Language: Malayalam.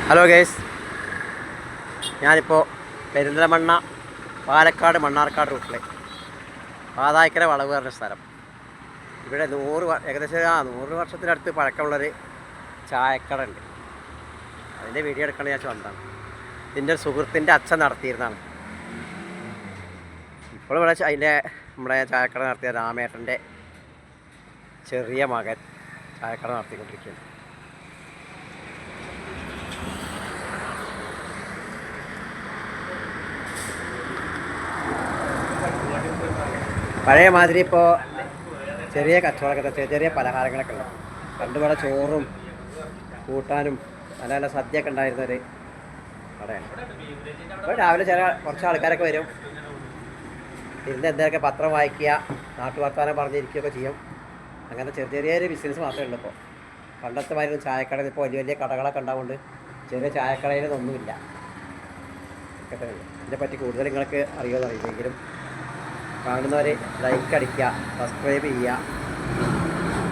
ഹലോ ഗൈസ്, ഞാനിപ്പോൾ പെരിന്തൽമണ്ണ പാലക്കാട് മണ്ണാർക്കാട് റൂട്ടിൽ പാതായ്ക്കര വളവ് പറഞ്ഞ സ്ഥലം. ഇവിടെ ഏകദേശം 100 വർഷത്തിനടുത്ത് പഴക്കമുള്ളൊരു ചായക്കട ഉണ്ട്. അതിൻ്റെ വീഡിയോ എടുക്കണം ഞാൻ വന്നതാണ്. ഇതിൻ്റെ ഒരു സുഹൃത്തിൻ്റെ അച്ഛൻ നടത്തിയിരുന്നതാണ്. ഇപ്പോൾ ഇവിടെ നമ്മുടെ ചായക്കട നടത്തിയ രാമേട്ടൻ്റെ ചെറിയ മകൻ ചായക്കട നടത്തിക്കൊണ്ടിരിക്കുകയാണ്. പഴയ മാതിരി ഇപ്പോൾ ചെറിയ കച്ചവടമൊക്കെ, ചെറിയ പലഹാരങ്ങളൊക്കെ ഉണ്ട്. പണ്ട് ചോറും കൂട്ടാനും നല്ല നല്ല സദ്യയൊക്കെ ഉണ്ടായിരുന്നൊരു കടയാണ്. ഇപ്പോൾ രാവിലെ കുറച്ച് ആൾക്കാരൊക്കെ വരും, ഇരുന്ന് എന്തെങ്കിലുമൊക്കെ പത്രം വായിക്കുക, നാട്ടുവർത്താനം പറഞ്ഞിരിക്കുകയൊക്കെ ചെയ്യും. അങ്ങനെ ചെറിയൊരു ബിസിനസ് മാത്രമേ ഉള്ളൂ ഇപ്പോൾ. പണ്ടത്തെ മാതിരി ചായക്കടയിൽ ഇപ്പോൾ വലിയ വലിയ കടകളൊക്കെ ഉണ്ടാവുകൊണ്ട് ചെറിയ ചായക്കടയിലൊന്നുമില്ല. ഇതിനെപ്പറ്റി കൂടുതൽ നിങ്ങൾക്ക് അറിയുമെന്ന് അറിയില്ലെങ്കിലും കാണുന്നവർ ലൈക്ക് അടിക്കുക, സബ്സ്ക്രൈബ് ചെയ്യുക.